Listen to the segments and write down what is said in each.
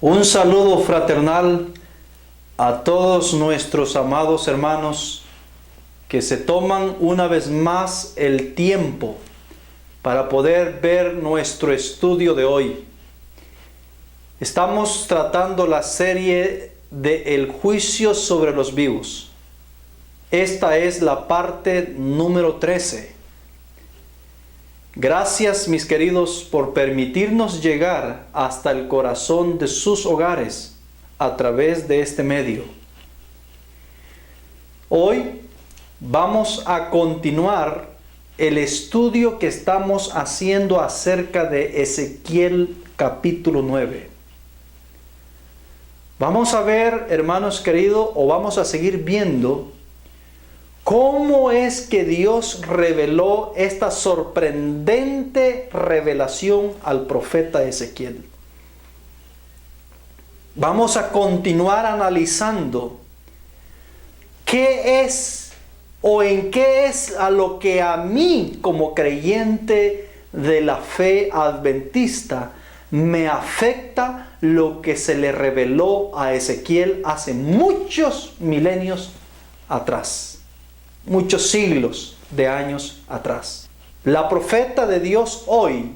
Un saludo fraternal a todos nuestros amados hermanos que se toman una vez más el tiempo para poder ver nuestro estudio de hoy. Estamos tratando la serie de El juicio sobre los vivos. Esta es la parte número 13. Gracias, mis queridos, por permitirnos llegar hasta el corazón de sus hogares a través de este medio. Hoy vamos a continuar el estudio que estamos haciendo acerca de Ezequiel capítulo 9. Vamos a ver, hermanos queridos, o vamos a seguir viendo cómo es que Dios reveló esta sorprendente revelación al profeta Ezequiel. Vamos a continuar analizando qué es o en qué es a lo que a mí como creyente de la fe adventista me afecta lo que se le reveló a Ezequiel hace muchos milenios atrás. Muchos siglos de años atrás. La profeta de Dios hoy,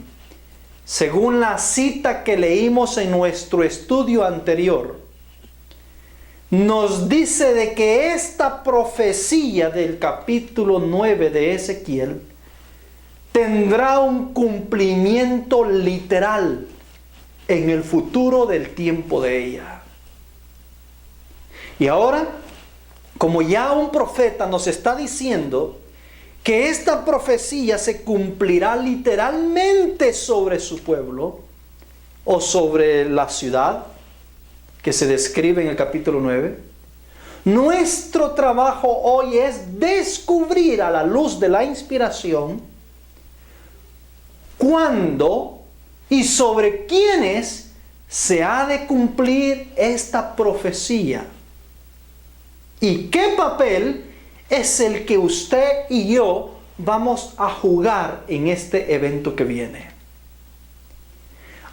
según la cita que leímos en nuestro estudio anterior, nos dice de que esta profecía del capítulo 9 de Ezequiel tendrá un cumplimiento literal en el futuro del tiempo de ella. Y ahora, como ya un profeta nos está diciendo que esta profecía se cumplirá literalmente sobre su pueblo o sobre la ciudad que se describe en el capítulo 9, nuestro trabajo hoy es descubrir a la luz de la inspiración cuándo y sobre quiénes se ha de cumplir esta profecía. ¿Y qué papel es el que usted y yo vamos a jugar en este evento que viene?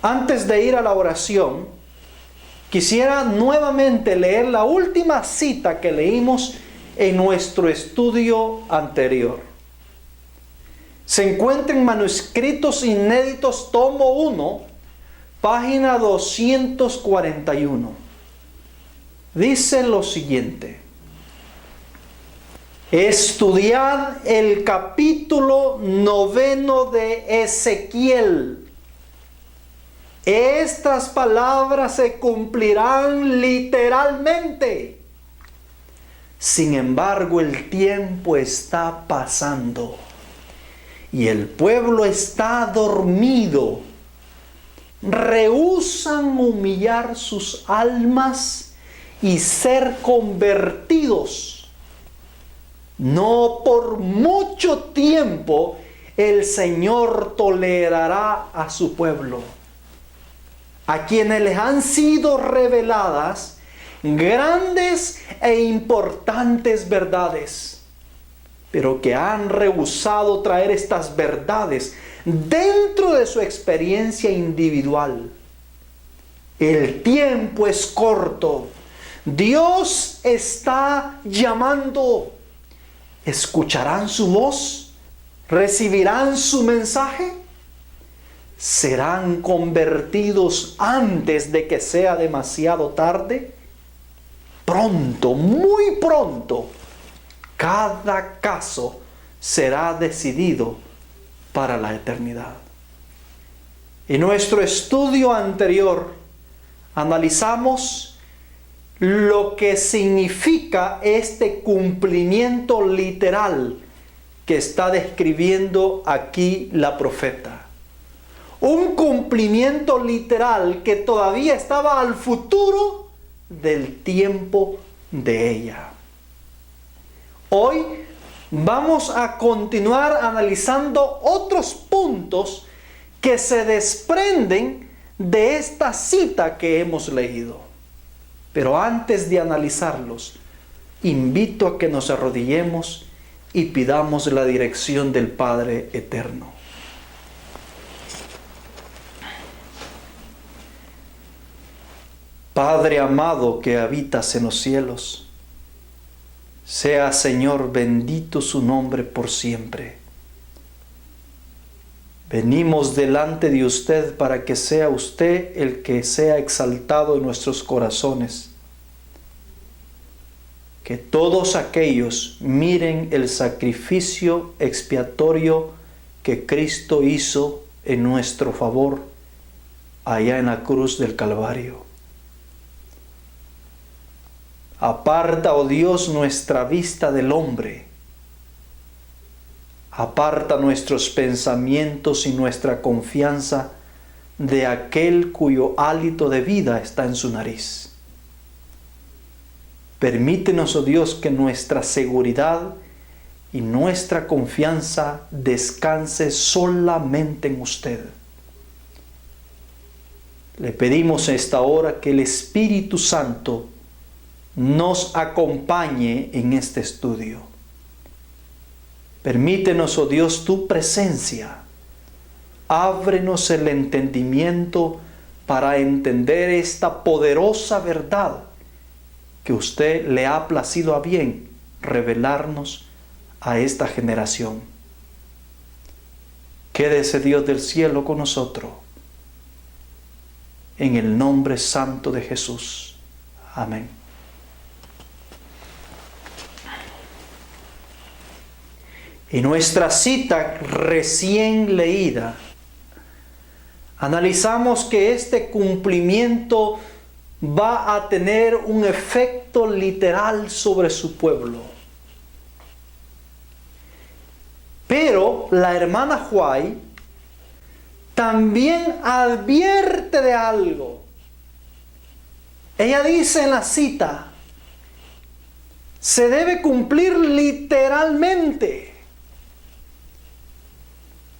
Antes de ir a la oración, quisiera nuevamente leer la última cita que leímos en nuestro estudio anterior. Se encuentra en Manuscritos Inéditos, tomo 1, página 241. Dice lo siguiente: estudiad el capítulo 9 de Ezequiel. Estas palabras se cumplirán literalmente. Sin embargo, el tiempo está pasando y el pueblo está dormido. Rehúsan humillar sus almas y ser convertidos. No por mucho tiempo el Señor tolerará a su pueblo, a quienes les han sido reveladas grandes e importantes verdades, pero que han rehusado traer estas verdades dentro de su experiencia individual. El tiempo es corto. Dios está llamando. ¿Escucharán su voz? ¿Recibirán su mensaje? ¿Serán convertidos antes de que sea demasiado tarde? Pronto, muy pronto, cada caso será decidido para la eternidad. En nuestro estudio anterior analizamos lo que significa este cumplimiento literal que está describiendo aquí la profeta. Un cumplimiento literal que todavía estaba al futuro del tiempo de ella. Hoy vamos a continuar analizando otros puntos que se desprenden de esta cita que hemos leído. Pero antes de analizarlos, invito a que nos arrodillemos y pidamos la dirección del Padre Eterno. Padre amado que habitas en los cielos, sea, Señor, bendito su nombre por siempre. Venimos delante de usted para que sea usted el que sea exaltado en nuestros corazones. Que todos aquellos miren el sacrificio expiatorio que Cristo hizo en nuestro favor allá en la cruz del Calvario. Aparta, oh Dios, nuestra vista del hombre. Aparta nuestros pensamientos y nuestra confianza de aquel cuyo hálito de vida está en su nariz. Permítenos, oh Dios, que nuestra seguridad y nuestra confianza descanse solamente en usted. Le pedimos a esta hora que el Espíritu Santo nos acompañe en este estudio. Permítenos, oh Dios, tu presencia. Ábrenos el entendimiento para entender esta poderosa verdad que usted le ha placido a bien revelarnos a esta generación. Quédese, Dios del cielo, con nosotros. En el nombre santo de Jesús. Amén. Y nuestra cita recién leída, analizamos que este cumplimiento va a tener un efecto literal sobre su pueblo. Pero la hermana White también advierte de algo. Ella dice en la cita, se debe cumplir literalmente.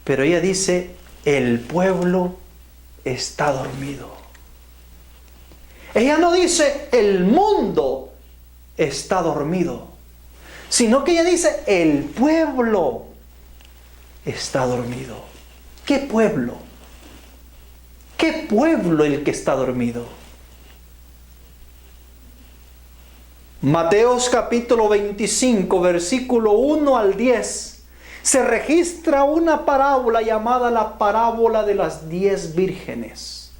Pero ella dice, el pueblo está dormido. Ella no dice, el mundo está dormido, sino que ella dice, el pueblo está dormido. ¿Qué pueblo? ¿Qué pueblo el que está dormido? Mateos capítulo 25, versículo 1 al 10. Se registra una parábola llamada la parábola de las 10 vírgenes.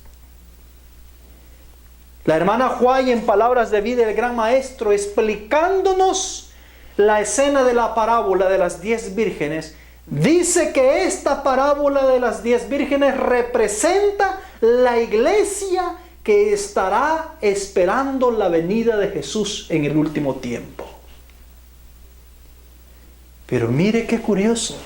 La hermana White, en Palabras de Vida del Gran Maestro, explicándonos la escena de la parábola de las 10 vírgenes, dice que esta parábola de las 10 vírgenes representa la iglesia que estará esperando la venida de Jesús en el último tiempo. Pero mire qué curioso.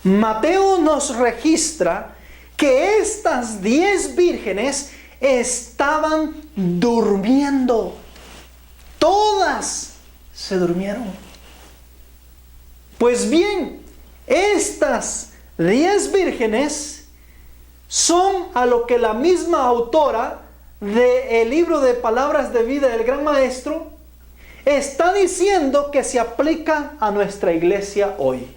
Mateo nos registra que estas 10 vírgenes estaban durmiendo. Todas se durmieron. Pues bien, estas 10 vírgenes son a lo que la misma autora del libro de Palabras de Vida del Gran Maestro está diciendo que se aplica a nuestra iglesia hoy.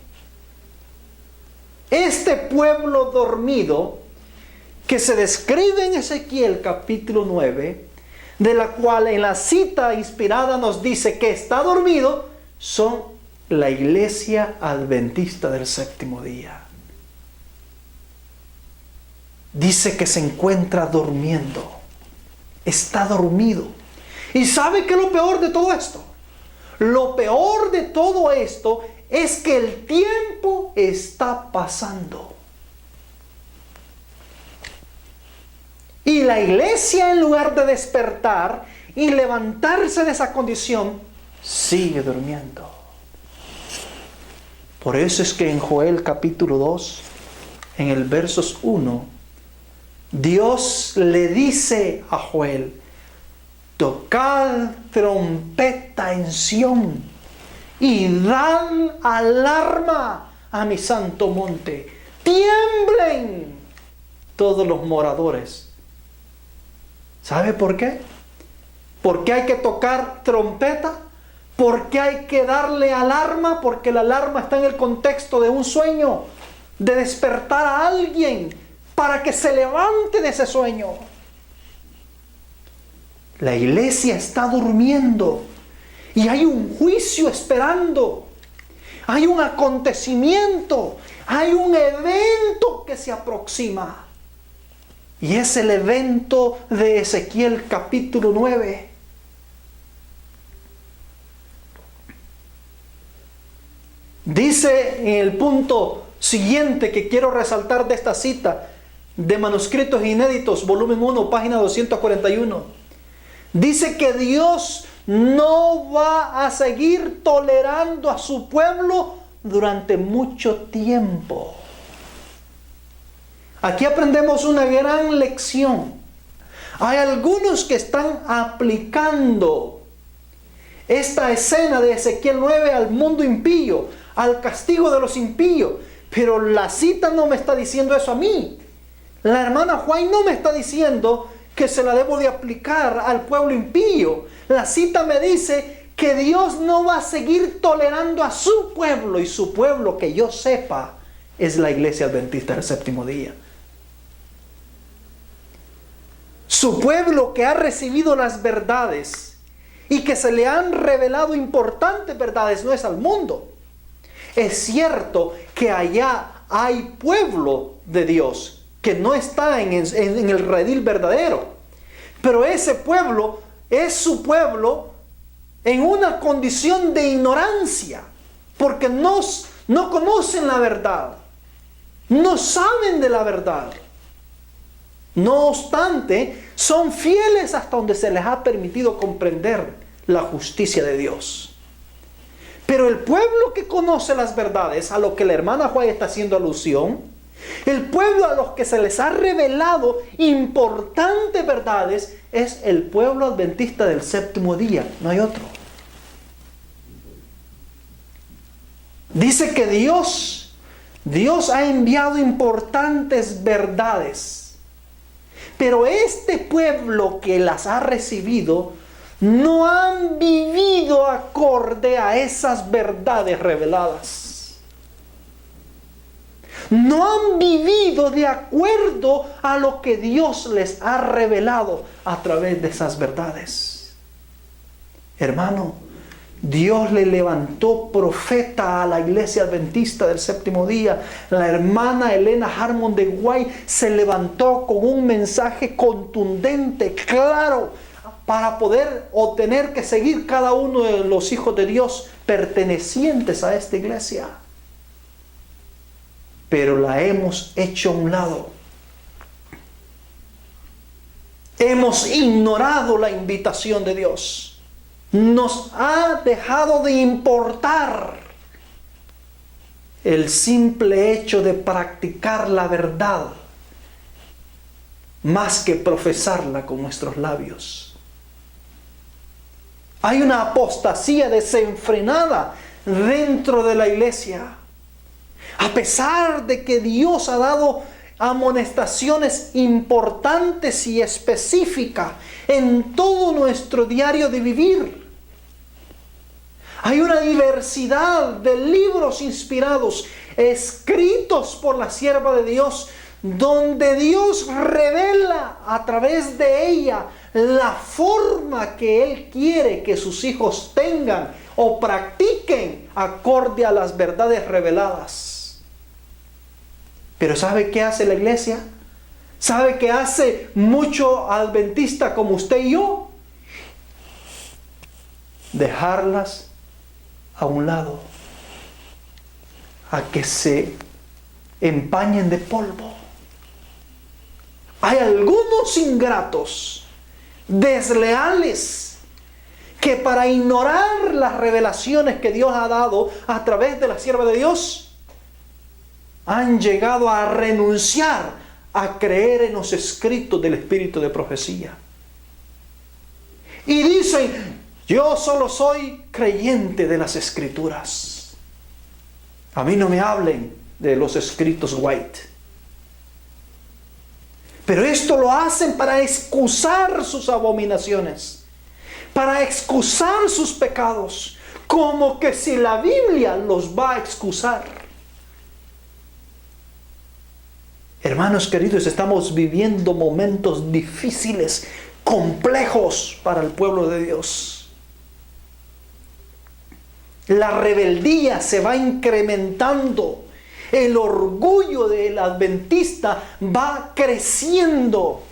Este pueblo dormido que se describe en Ezequiel capítulo 9, de la cual en la cita inspirada nos dice que está dormido, son la iglesia adventista del séptimo día. Dice que se encuentra durmiendo, está dormido. ¿Y sabe qué es lo peor de todo esto? Lo peor de todo esto es que el tiempo está pasando. Y la iglesia, en lugar de despertar y levantarse de esa condición, sigue durmiendo. Por eso es que en Joel capítulo 2, en el versos 1, Dios le dice a Joel, tocad trompeta en Sión y dad alarma a mi santo monte. Tiemblen todos los moradores. ¿Sabe por qué? ¿Por qué hay que tocar trompeta? ¿Por qué hay que darle alarma? Porque la alarma está en el contexto de un sueño, de despertar a alguien para que se levante de ese sueño. La iglesia está durmiendo y hay un juicio esperando. Hay un acontecimiento, hay un evento que se aproxima. Y es el evento de Ezequiel capítulo 9. Dice en el punto siguiente que quiero resaltar de esta cita de Manuscritos Inéditos, volumen 1, página 241. Dice que Dios no va a seguir tolerando a su pueblo durante mucho tiempo. Aquí aprendemos una gran lección. Hay algunos que están aplicando esta escena de Ezequiel 9 al mundo impío, al castigo de los impíos. Pero la cita no me está diciendo eso a mí. La hermana White no me está diciendo que se la debo de aplicar al pueblo impío. La cita me dice que Dios no va a seguir tolerando a su pueblo, y su pueblo, que yo sepa, es la iglesia adventista del séptimo día. Su pueblo que ha recibido las verdades y que se le han revelado importantes verdades, no es al mundo. Es cierto que allá hay pueblo de Dios que no está en el redil verdadero, pero ese pueblo es su pueblo en una condición de ignorancia, porque no conocen la verdad, no saben de la verdad. No obstante, son fieles hasta donde se les ha permitido comprender la justicia de Dios. Pero el pueblo que conoce las verdades, a lo que la hermana White está haciendo alusión, el pueblo a los que se les ha revelado importantes verdades, es el pueblo adventista del séptimo día, no hay otro. Dice que Dios ha enviado importantes verdades. Pero este pueblo que las ha recibido no han vivido acorde a esas verdades reveladas. No han vivido de acuerdo a lo que Dios les ha revelado a través de esas verdades. Hermano, Dios le levantó profeta a la iglesia adventista del séptimo día. La hermana Elena Harmon de White se levantó con un mensaje contundente, claro, para poder o tener que seguir cada uno de los hijos de Dios pertenecientes a esta iglesia. Pero la hemos hecho a un lado. Hemos ignorado la invitación de Dios. Nos ha dejado de importar el simple hecho de practicar la verdad más que profesarla con nuestros labios. Hay una apostasía desenfrenada dentro de la iglesia. A pesar de que Dios ha dado amonestaciones importantes y específicas en todo nuestro diario de vivir. Hay una diversidad de libros inspirados, escritos por la sierva de Dios, donde Dios revela a través de ella la forma que Él quiere que sus hijos tengan o practiquen acorde a las verdades reveladas. Pero ¿sabe qué hace la iglesia? ¿Sabe qué hace mucho adventista como usted y yo? Dejarlas a un lado, a que se empañen de polvo. Hay algunos ingratos, desleales, que para ignorar las revelaciones que Dios ha dado a través de la sierva de Dios, han llegado a renunciar a creer en los escritos del espíritu de profecía. Y dicen: yo solo soy creyente de las escrituras. A mí no me hablen de los escritos White. Pero esto lo hacen para excusar sus abominaciones, para excusar sus pecados, como que si la Biblia los va a excusar. Hermanos queridos, estamos viviendo momentos difíciles complejos para el pueblo de Dios. La rebeldía se va incrementando. El orgullo del adventista va creciendo.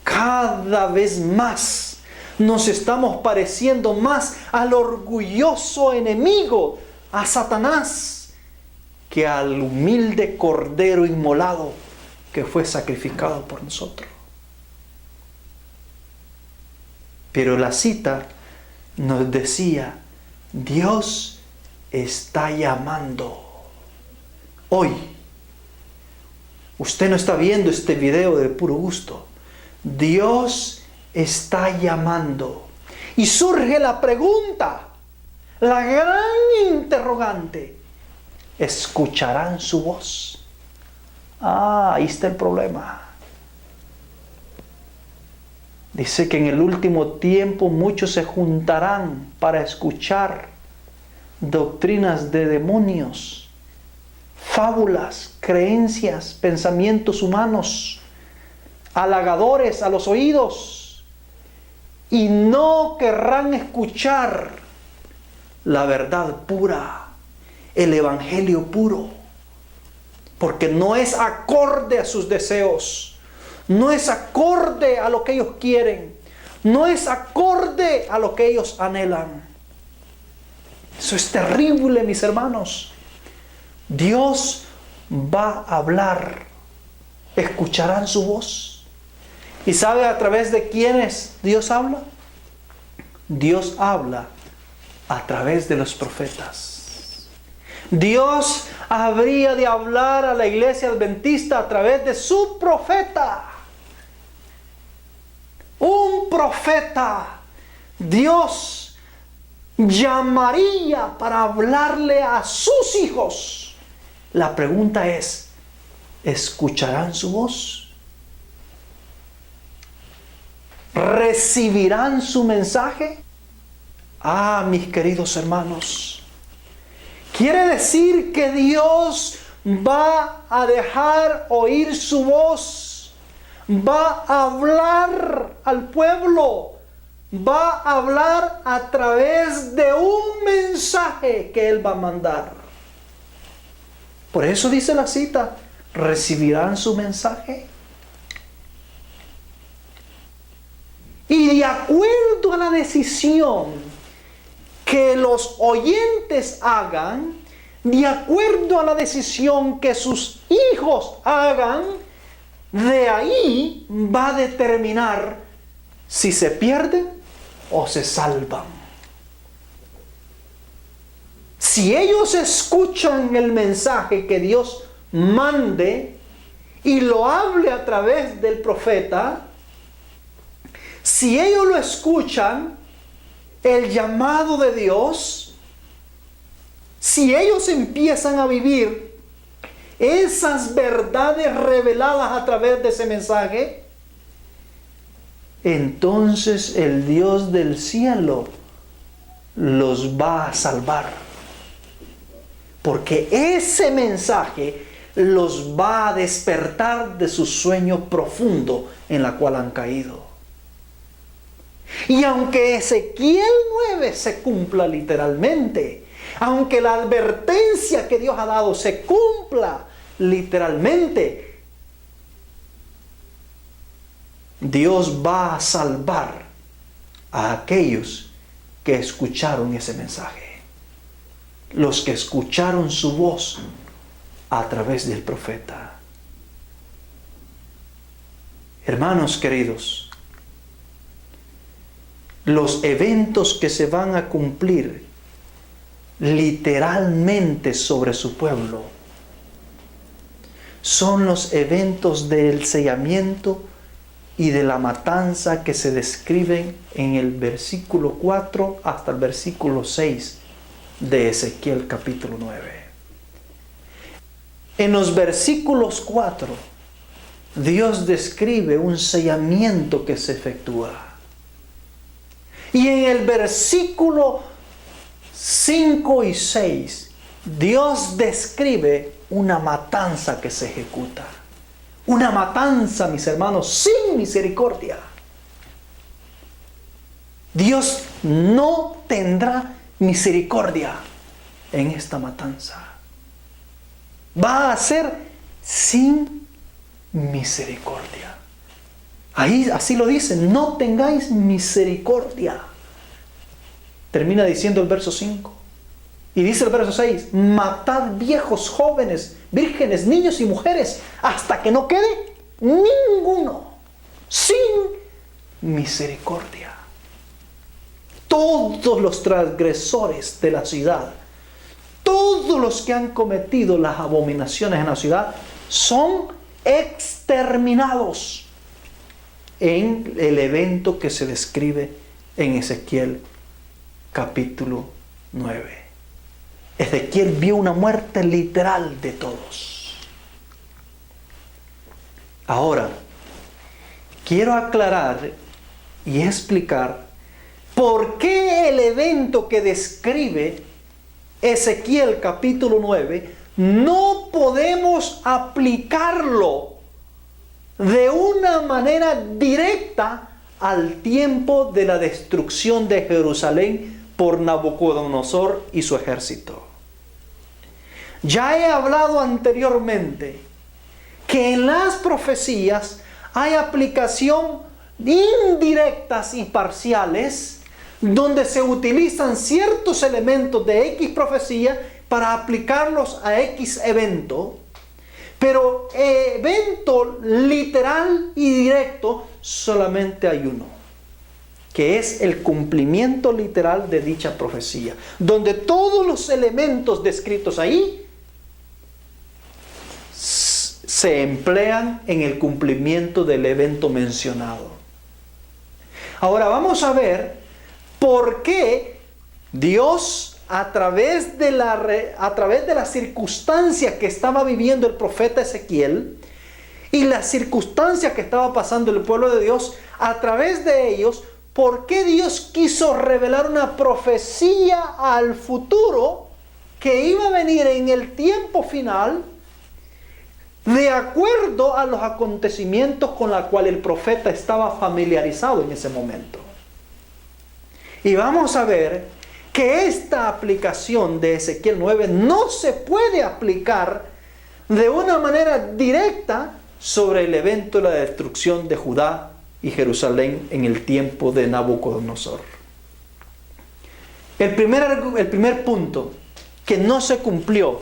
Cada vez más nos estamos pareciendo más al orgulloso enemigo, a Satanás, que al humilde cordero inmolado que fue sacrificado por nosotros. Pero la cita nos decía, Dios está llamando. Hoy, usted no está viendo este video de puro gusto. Dios está llamando. Y surge la pregunta, la gran interrogante. ¿Escucharán su voz? Ahí está el problema. Dice que en el último tiempo muchos se juntarán para escuchar doctrinas de demonios, fábulas, creencias, pensamientos humanos, halagadores a los oídos, y no querrán escuchar la verdad pura, el evangelio puro, porque no es acorde a sus deseos, no es acorde a lo que ellos quieren, no es acorde a lo que ellos anhelan. Eso es terrible, mis hermanos. Dios va a hablar. ¿Escucharán su voz? ¿Y sabe a través de quiénes Dios habla? Dios habla a través de los profetas. Dios habría de hablar a la iglesia adventista a través de su profeta. Un profeta. Dios llamaría para hablarle a sus hijos. La pregunta es, ¿escucharán su voz? ¿Recibirán su mensaje? Mis queridos hermanos, quiere decir que Dios va a dejar oír su voz, va a hablar al pueblo, va a hablar a través de un mensaje que Él va a mandar. Por eso dice la cita, ¿recibirán su mensaje? Y de acuerdo a la decisión que los oyentes hagan, de acuerdo a la decisión que sus hijos hagan, de ahí va a determinar si se pierden o se salvan. Si ellos escuchan el mensaje que Dios mande y lo hable a través del profeta, si ellos lo escuchan, el llamado de Dios, si ellos empiezan a vivir esas verdades reveladas a través de ese mensaje, entonces el Dios del cielo los va a salvar. Porque ese mensaje los va a despertar de su sueño profundo en la cual han caído. Y aunque Ezequiel 9 se cumpla literalmente, aunque la advertencia que Dios ha dado se cumpla literalmente, Dios va a salvar a aquellos que escucharon ese mensaje. Los que escucharon su voz a través del profeta. Hermanos queridos, los eventos que se van a cumplir literalmente sobre su pueblo son los eventos del sellamiento y de la matanza que se describen en el versículo 4 hasta el versículo 6 de Ezequiel capítulo 9. En los versículos 4, Dios describe un sellamiento que se efectúa. Y en el versículo 5 y 6, Dios describe una matanza que se ejecuta. Una matanza, mis hermanos, sin misericordia. Dios no tendrá misericordia en esta matanza. Va a ser sin misericordia. Ahí así lo dice, no tengáis misericordia. Termina diciendo el verso 5. Y dice el verso 6, matad viejos, jóvenes, vírgenes, niños y mujeres, hasta que no quede ninguno, sin misericordia. Todos los transgresores de la ciudad, todos los que han cometido las abominaciones en la ciudad, son exterminados en el evento que se describe en Ezequiel capítulo 9. Ezequiel vio una muerte literal de todos. Ahora, quiero aclarar y explicar por qué el evento que describe Ezequiel capítulo 9 no podemos aplicarlo de una manera directa al tiempo de la destrucción de Jerusalén por Nabucodonosor y su ejército. Ya he hablado anteriormente que en las profecías hay aplicación indirectas y parciales donde se utilizan ciertos elementos de X profecía para aplicarlos a X evento, pero evento literal y directo solamente hay uno, que es el cumplimiento literal de dicha profecía, donde todos los elementos descritos ahí se emplean en el cumplimiento del evento mencionado. Ahora vamos a ver por qué Dios, a través de las circunstancias que estaba viviendo el profeta Ezequiel y las circunstancias que estaba pasando el pueblo de Dios, a través de ellos, ¿por qué Dios quiso revelar una profecía al futuro que iba a venir en el tiempo final de acuerdo a los acontecimientos con los cuales el profeta estaba familiarizado en ese momento? Y vamos a ver que esta aplicación de Ezequiel 9 no se puede aplicar de una manera directa sobre el evento de la destrucción de Judá y Jerusalén en el tiempo de Nabucodonosor. El primer punto que no se cumplió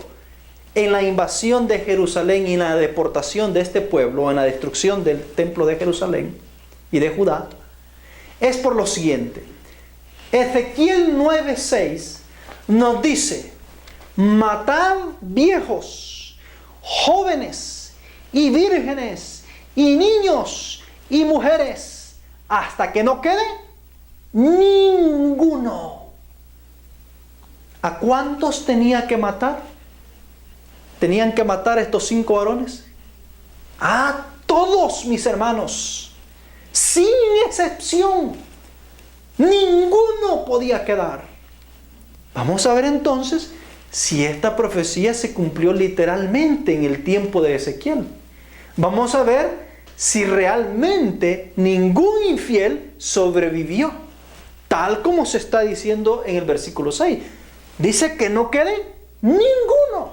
en la invasión de Jerusalén y en la deportación de este pueblo, en la destrucción del templo de Jerusalén y de Judá, es por lo siguiente. Ezequiel 9:6 nos dice: matad viejos, jóvenes y vírgenes y niños y mujeres hasta que no quede ninguno. ¿A cuántos tenía que matar? ¿Tenían que matar a estos 5 varones? A todos, mis hermanos, sin excepción. Ninguno podía quedar. Vamos a ver entonces si esta profecía se cumplió literalmente en el tiempo de Ezequiel. Vamos a ver si realmente ningún infiel sobrevivió, tal como se está diciendo en el versículo 6. Dice que no quede ninguno.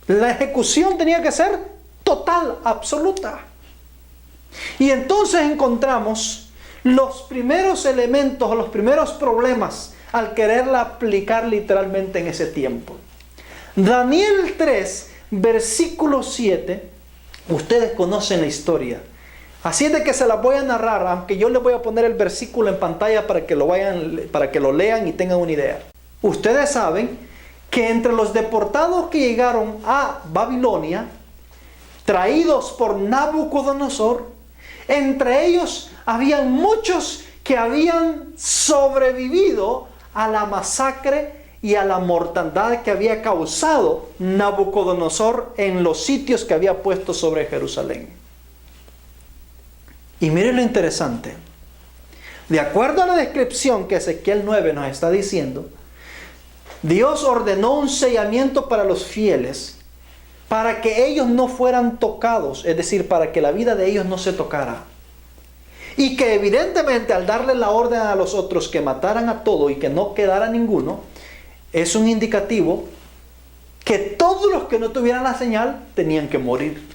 La ejecución tenía que ser total, absoluta. Y entonces encontramos los primeros elementos o los primeros problemas al quererla aplicar literalmente en ese tiempo. Daniel 3, versículo 7, ustedes conocen la historia. Así es de que se la voy a narrar, aunque yo les voy a poner el versículo en pantalla para que lo lean y tengan una idea. Ustedes saben que entre los deportados que llegaron a Babilonia, traídos por Nabucodonosor, entre ellos habían muchos que habían sobrevivido a la masacre y a la mortandad que había causado Nabucodonosor en los sitios que había puesto sobre Jerusalén. Y miren lo interesante. De acuerdo a la descripción que Ezequiel 9 nos está diciendo, Dios ordenó un sellamiento para los fieles para que ellos no fueran tocados, es decir, para que la vida de ellos no se tocara. Y que evidentemente al darle la orden a los otros que mataran a todo y que no quedara ninguno, es un indicativo que todos los que no tuvieran la señal tenían que morir.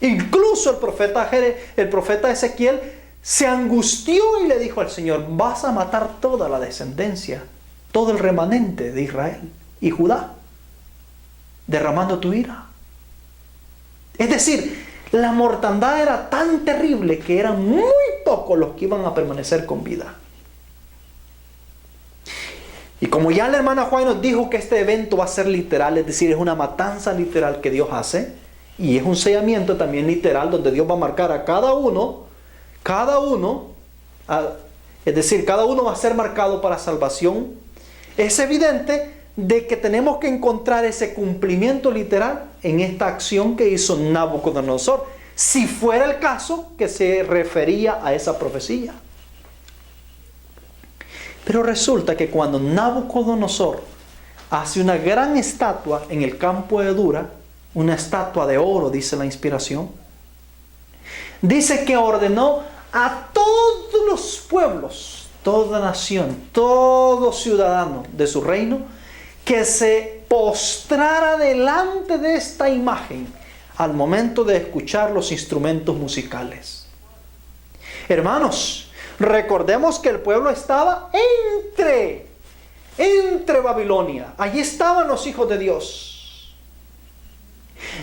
Incluso el profeta Ezequiel se angustió y le dijo al Señor: vas a matar toda la descendencia, todo el remanente de Israel y Judá, derramando tu ira. Es decir, la mortandad era tan terrible que eran muy pocos los que iban a permanecer con vida. Y como ya la hermana Juan nos dijo que este evento va a ser literal, es decir, es una matanza literal que Dios hace, y es un sellamiento también literal donde Dios va a marcar a cada uno, es decir, cada uno va a ser marcado para salvación. Es evidente de que tenemos que encontrar ese cumplimiento literal en esta acción que hizo Nabucodonosor, si fuera el caso que se refería a esa profecía. Pero resulta que cuando Nabucodonosor hace una gran estatua en el campo de Dura, una estatua de oro, dice la inspiración, dice que ordenó a todos los pueblos, toda nación, todo ciudadano de su reino, que se postrara delante de esta imagen al momento de escuchar los instrumentos musicales. Hermanos, recordemos que el pueblo estaba entre Babilonia. Allí estaban los hijos de Dios.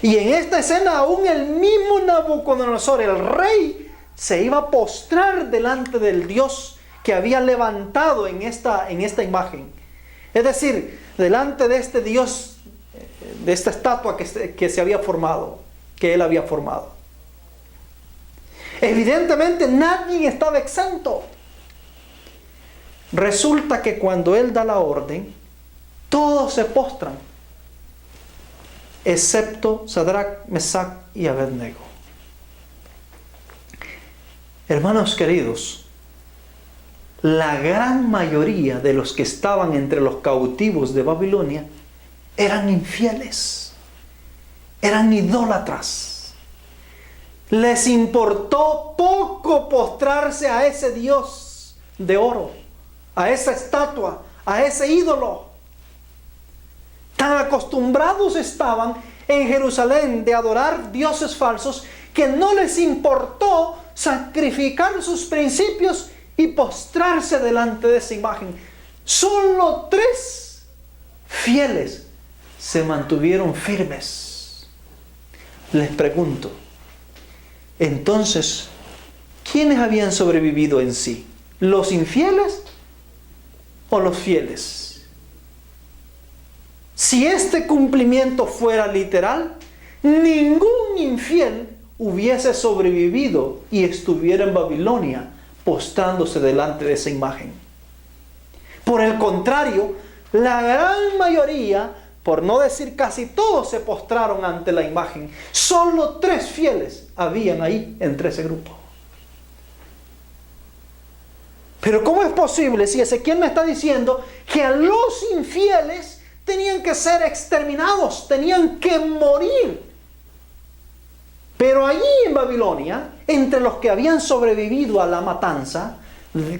Y en esta escena aún el mismo Nabucodonosor, el rey, se iba a postrar delante del Dios que había levantado en esta imagen. Es decir, delante de este Dios, de esta estatua que se había formado, que él había formado. Evidentemente nadie estaba exento. Resulta que cuando él da la orden, todos se postran, excepto Sadrach, Mesach y Abednego. Hermanos queridos, la gran mayoría de los que estaban entre los cautivos de Babilonia eran infieles, eran idólatras. Les importó poco postrarse a ese Dios de oro, a esa estatua, a ese ídolo. Tan acostumbrados estaban en Jerusalén de adorar dioses falsos que no les importó sacrificar sus principios y postrarse delante de esa imagen. Solo 3 fieles se mantuvieron firmes. Les pregunto, entonces, ¿quiénes habían sobrevivido en sí? ¿Los infieles o los fieles? Si este cumplimiento fuera literal, ningún infiel hubiese sobrevivido y estuviera en Babilonia postrándose delante de esa imagen. Por el contrario, la gran mayoría, por no decir casi todos, se postraron ante la imagen. Solo 3 fieles habían ahí entre ese grupo. Pero ¿cómo es posible si Ezequiel me está diciendo que a los infieles tenían que ser exterminados, tenían que morir? Pero allí en Babilonia, entre los que habían sobrevivido a la matanza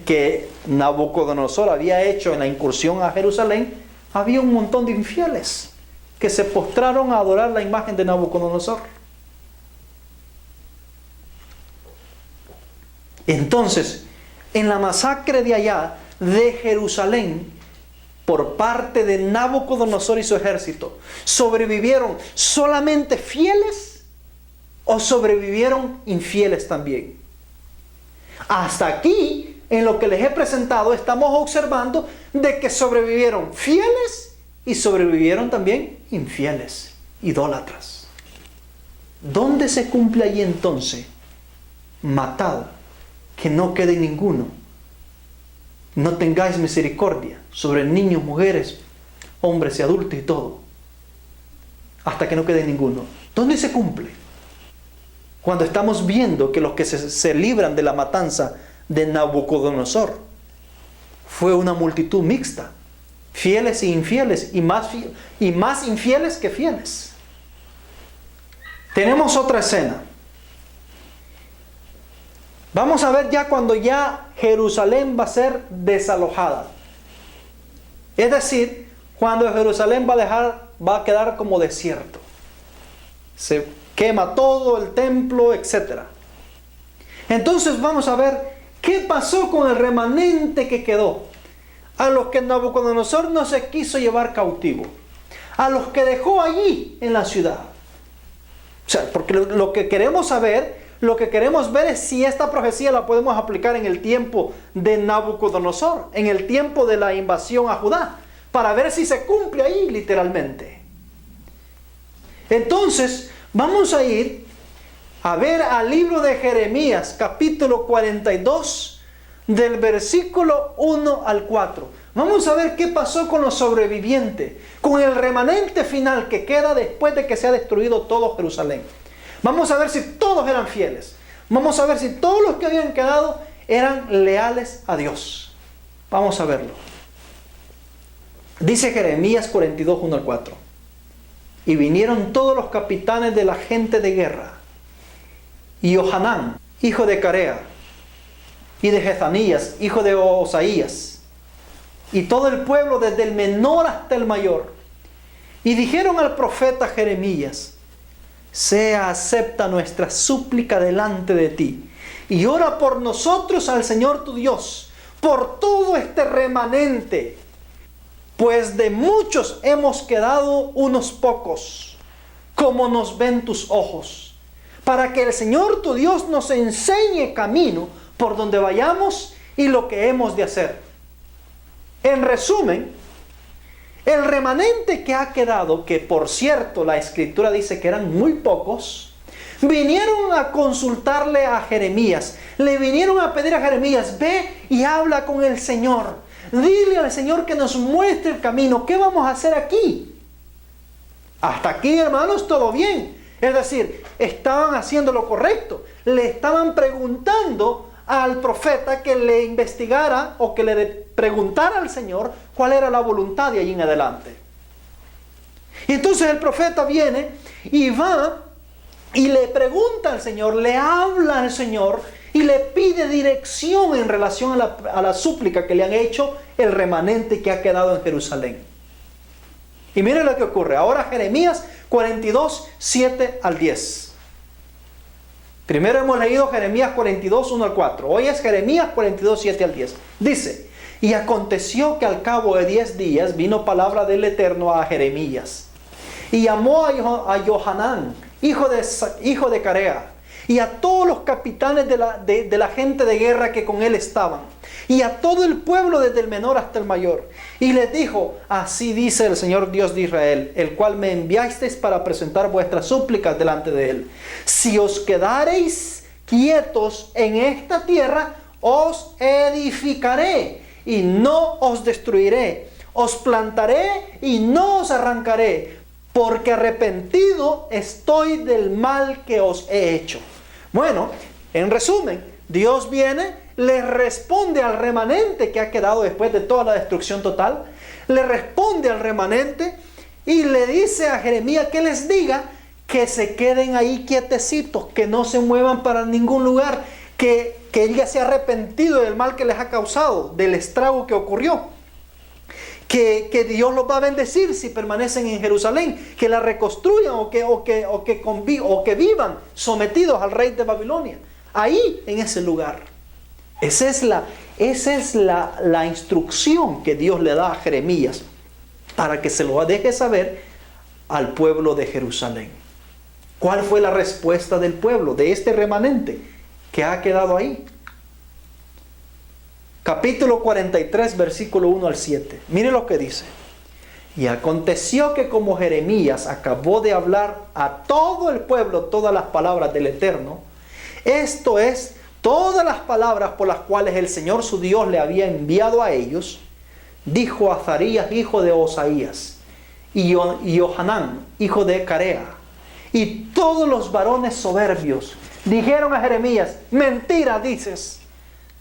que Nabucodonosor había hecho en la incursión a Jerusalén, había un montón de infieles que se postraron a adorar la imagen de Nabucodonosor. Entonces, en la masacre de allá, de Jerusalén, por parte de Nabucodonosor y su ejército, ¿sobrevivieron solamente fieles o sobrevivieron infieles también? Hasta aquí, en lo que les he presentado, estamos observando de que sobrevivieron fieles y sobrevivieron también infieles, idólatras. ¿Dónde se cumple allí entonces? Matad, que no quede ninguno. No tengáis misericordia sobre niños, mujeres, hombres y adultos y todo, hasta que no quede ninguno. ¿Dónde se cumple? Cuando estamos viendo que los que se libran de la matanza de Nabucodonosor fue una multitud mixta, fieles e infieles, y más infieles que fieles. tenemos otra escena. Vamos a ver ya cuando ya Jerusalén va a ser desalojada. Es decir, cuando Jerusalén va a quedar como desierto. Se quema todo el templo, etc. Entonces vamos a ver qué pasó con el remanente que quedó. A los que Nabucodonosor no se quiso llevar cautivo. A los que dejó allí en la ciudad. O sea, porque lo que queremos saber, lo que queremos ver es si esta profecía la podemos aplicar en el tiempo de Nabucodonosor, en el tiempo de la invasión a Judá, para ver si se cumple ahí literalmente. Entonces, vamos a ir a ver al libro de Jeremías, capítulo 42, del versículo 1 al 4. Vamos a ver qué pasó con los sobrevivientes, con el remanente final que queda después de que se ha destruido todo Jerusalén. Vamos a ver si todos eran fieles. Vamos a ver si todos los que habían quedado eran leales a Dios. Vamos a verlo. Dice Jeremías 42, 1 al 4. Y vinieron todos los capitanes de la gente de guerra, y Johanán, hijo de Carea, y de Jezanías, hijo de Osaías, y todo el pueblo desde el menor hasta el mayor. Y dijeron al profeta Jeremías: sea acepta nuestra súplica delante de ti, y ora por nosotros al Señor tu Dios, por todo este remanente, pues de muchos hemos quedado unos pocos, como nos ven tus ojos, para que el Señor tu Dios nos enseñe camino por donde vayamos y lo que hemos de hacer. En resumen, el remanente que ha quedado, que por cierto la Escritura dice que eran muy pocos, vinieron a consultarle a Jeremías. Le vinieron a pedir a Jeremías: ve y habla con el Señor. Dile al Señor que nos muestre el camino. ¿Qué vamos a hacer aquí? Hasta aquí, hermanos, todo bien. Es decir, estaban haciendo lo correcto. Le estaban preguntando al profeta que le investigara o que le preguntara al Señor cuál era la voluntad de allí en adelante. Y entonces el profeta viene y va y le pregunta al Señor, le habla al Señor y le pide dirección en relación a la súplica que le han hecho el remanente que ha quedado en Jerusalén. Y miren lo que ocurre. Ahora Jeremías 42, 7 al 10. Primero hemos leído Jeremías 42, 1 al 4. Hoy es Jeremías 42, 7 al 10. Dice: y aconteció que al cabo de 10 días vino palabra del Eterno a Jeremías. Y llamó a Johanán, hijo de Carea, y a todos los capitanes de la gente de guerra que con él estaban, y a todo el pueblo desde el menor hasta el mayor. Y les dijo: así dice el Señor Dios de Israel, el cual me enviasteis para presentar vuestras súplicas delante de él. Si os quedareis quietos en esta tierra, os edificaré y no os destruiré. Os plantaré y no os arrancaré, porque arrepentido estoy del mal que os he hecho. Bueno, en resumen, Dios viene, le responde al remanente que ha quedado después de toda la destrucción total, le responde al remanente y le dice a Jeremías que les diga que se queden ahí quietecitos, que no se muevan para ningún lugar, que él ya se ha arrepentido del mal que les ha causado, del estrago que ocurrió. Que Dios los va a bendecir si permanecen en Jerusalén, que la reconstruyan o que vivan sometidos al rey de Babilonia, ahí en ese lugar. Esa es la instrucción que Dios le da a Jeremías para que se lo deje saber al pueblo de Jerusalén. ¿Cuál fue la respuesta del pueblo, de este remanente que ha quedado ahí? Capítulo 43, versículo 1 al 7. Mire lo que dice. Y aconteció que como Jeremías acabó de hablar a todo el pueblo todas las palabras del Eterno, esto es, todas las palabras por las cuales el Señor su Dios le había enviado a ellos, dijo Azarías, hijo de Osaías, y Johanán, hijo de Carea, y todos los varones soberbios dijeron a Jeremías: mentira dices.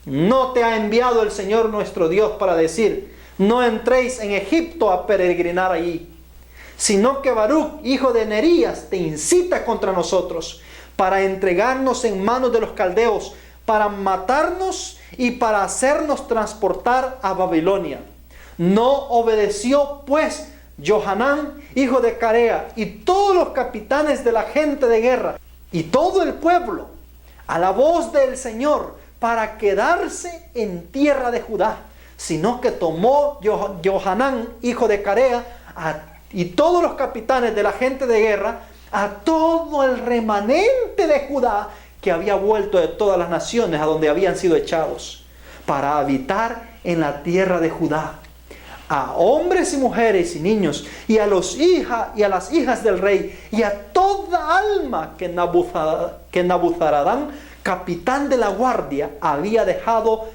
No te ha enviado el Señor nuestro Dios para decir: no entréis en Egipto a peregrinar allí, sino que Baruc, hijo de Nerías, te incita contra nosotros para entregarnos en manos de los caldeos, para matarnos y para hacernos transportar a Babilonia. No obedeció pues Johanán, hijo de Carea, y todos los capitanes de la gente de guerra, y todo el pueblo, a la voz del Señor, para quedarse en tierra de Judá, sino que tomó Johanán, hijo de Carea, y todos los capitanes de la gente de guerra, a todo el remanente de Judá, que había vuelto de todas las naciones a donde habían sido echados, para habitar en la tierra de Judá, a hombres y mujeres y niños, y a las hijas del rey, y a toda alma que Nabuzaradán, capitán de la guardia, había dejado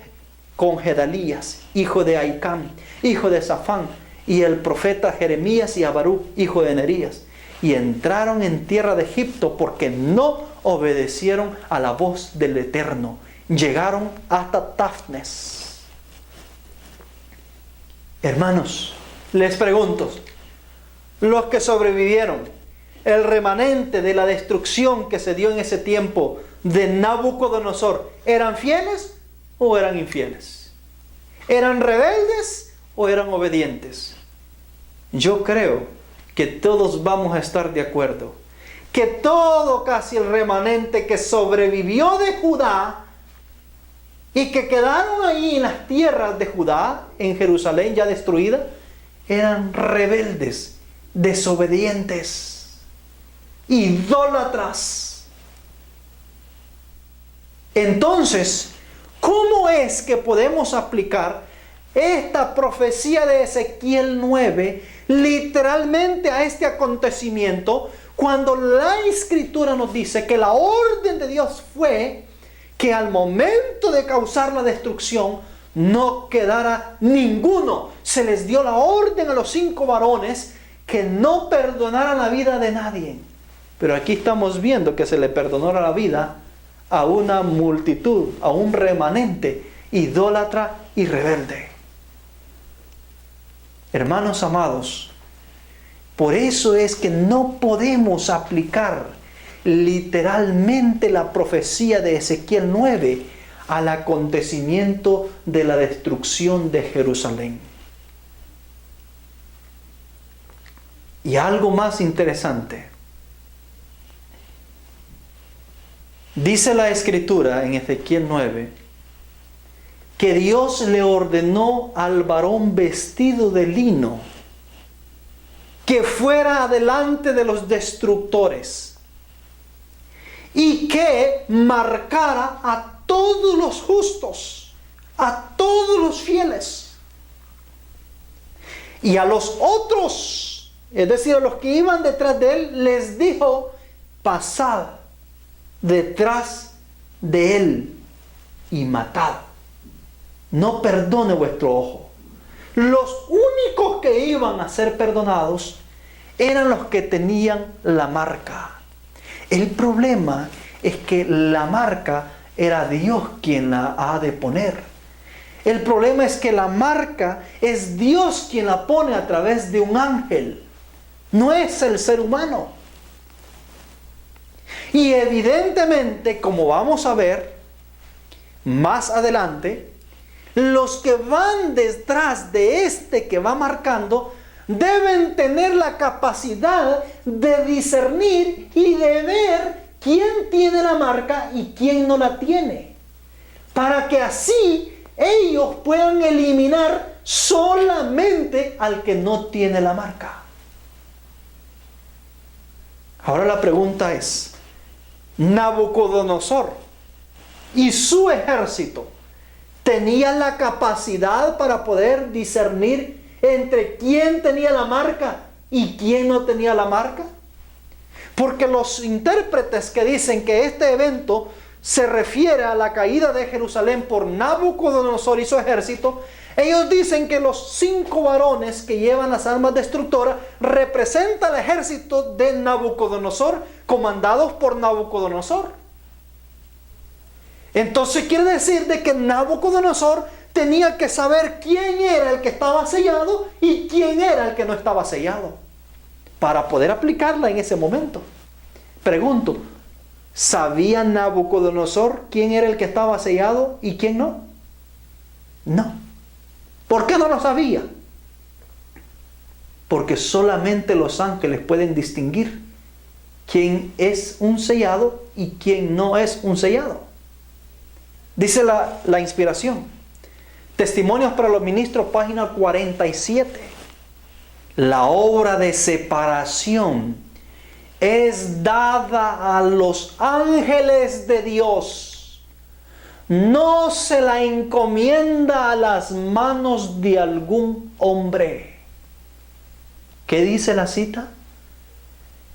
con Gedalías, hijo de Ahicam, hijo de Safán, y el profeta Jeremías, y a Baruc, hijo de Nerías. Y entraron en tierra de Egipto porque no obedecieron a la voz del Eterno. Llegaron hasta Tafnes. Hermanos, les pregunto, los que sobrevivieron, el remanente de la destrucción que se dio en ese tiempo de Nabucodonosor, ¿eran fieles o eran infieles? ¿Eran rebeldes o eran obedientes? Yo creo que todos vamos a estar de acuerdo que todo casi el remanente que sobrevivió de Judá y que quedaron ahí en las tierras de Judá, en Jerusalén ya destruida, eran rebeldes, desobedientes, idólatras. Entonces, ¿cómo es que podemos aplicar esta profecía de Ezequiel 9 literalmente a este acontecimiento, cuando la Escritura nos dice que la orden de Dios fue que al momento de causar la destrucción no quedara ninguno? Se les dio la orden a los 5 varones que no perdonaran la vida de nadie. Pero aquí estamos viendo que se le perdonó la vida a una multitud, a un remanente idólatra y rebelde. Hermanos amados, por eso es que no podemos aplicar literalmente la profecía de Ezequiel 9 al acontecimiento de la destrucción de Jerusalén. Y algo más interesante. Dice la Escritura en Ezequiel 9 que Dios le ordenó al varón vestido de lino que fuera adelante de los destructores y que marcara a todos los justos, a todos los fieles, y a los otros, es decir, a los que iban detrás de él, les dijo: pasad detrás de él y matad. No perdone vuestro ojo. Los únicos que iban a ser perdonados eran los que tenían la marca. El problema es que la marca era Dios quien la ha de poner. El problema es que la marca es Dios quien la pone a través de un ángel. No es el ser humano. Y evidentemente, como vamos a ver más adelante, los que van detrás de este que va marcando deben tener la capacidad de discernir y de ver quién tiene la marca y quién no la tiene, para que así ellos puedan eliminar solamente al que no tiene la marca. Ahora la pregunta es: Nabucodonosor y su ejército ¿tenían la capacidad para poder discernir entre quién tenía la marca y quién no tenía la marca? Porque los intérpretes que dicen que este evento se refiere a la caída de Jerusalén por Nabucodonosor y su ejército, ellos dicen que los 5 varones que llevan las armas destructoras representan el ejército de Nabucodonosor, comandados por Nabucodonosor. Entonces quiere decir de que Nabucodonosor tenía que saber quién era el que estaba sellado y quién era el que no estaba sellado. para poder aplicarla en ese momento. Pregunto, ¿sabía Nabucodonosor quién era el que estaba sellado y quién no? No. ¿Por qué no lo sabía? Porque solamente los ángeles pueden distinguir quién es un sellado y quién no es un sellado. Dice la inspiración. Testimonios para los ministros, página 47. La obra de separación es dada a los ángeles de Dios. No se la encomienda a las manos de algún hombre. ¿Qué dice la cita?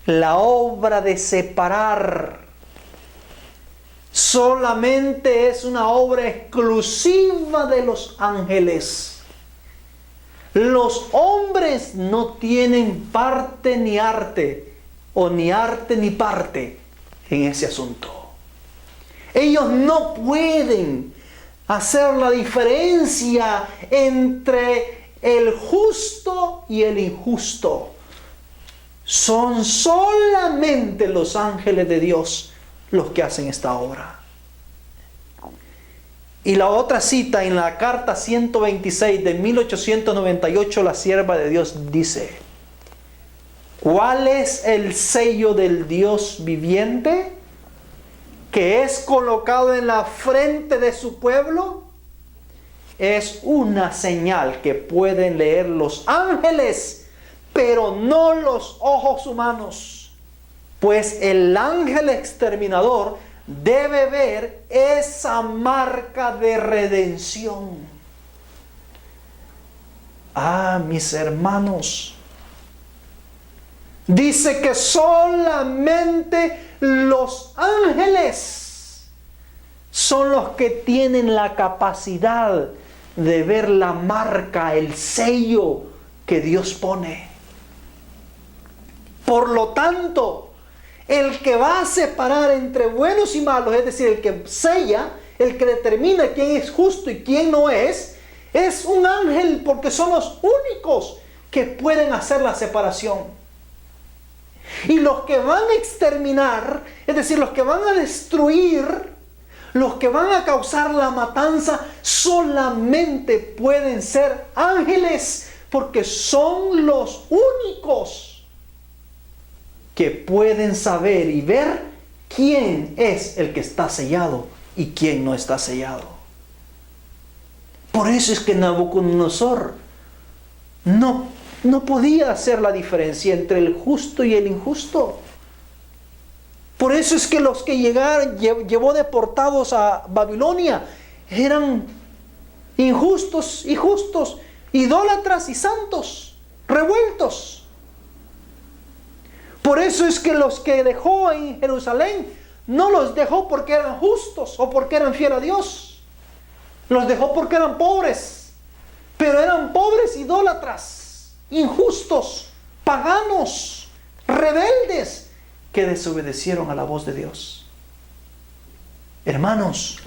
La obra de separar solamente es una obra exclusiva de los ángeles. Los hombres no tienen parte ni arte, o ni arte ni parte en ese asunto. Ellos no pueden hacer la diferencia entre el justo y el injusto. Son solamente los ángeles de Dios los que hacen esta obra. Y la otra cita en la carta 126 de 1898, la sierva de Dios dice: ¿cuál es el sello del Dios viviente que es colocado en la frente de su pueblo? Es una señal que pueden leer los ángeles, pero no los ojos humanos. Pues el ángel exterminador debe ver esa marca de redención. Ah, mis hermanos, dice que solamente los ángeles son los que tienen la capacidad de ver la marca, el sello que Dios pone. Por lo tanto, el que va a separar entre buenos y malos, es decir, el que sella, el que determina quién es justo y quién no es un ángel, porque son los únicos que pueden hacer la separación. Y los que van a exterminar, es decir, los que van a destruir, los que van a causar la matanza, solamente pueden ser ángeles, porque son los únicos que pueden saber y ver quién es el que está sellado y quién no está sellado. Por eso es que Nabucodonosor no podía hacer la diferencia entre el justo y el injusto. Por eso es que los que llevó deportados a Babilonia eran injustos y justos, idólatras y santos, revueltos. Por eso es que los que dejó en Jerusalén no los dejó porque eran justos o porque eran fieles a Dios. Los dejó porque eran pobres, pero eran pobres idólatras, injustos, paganos, rebeldes, que desobedecieron a la voz de Dios. Hermanos,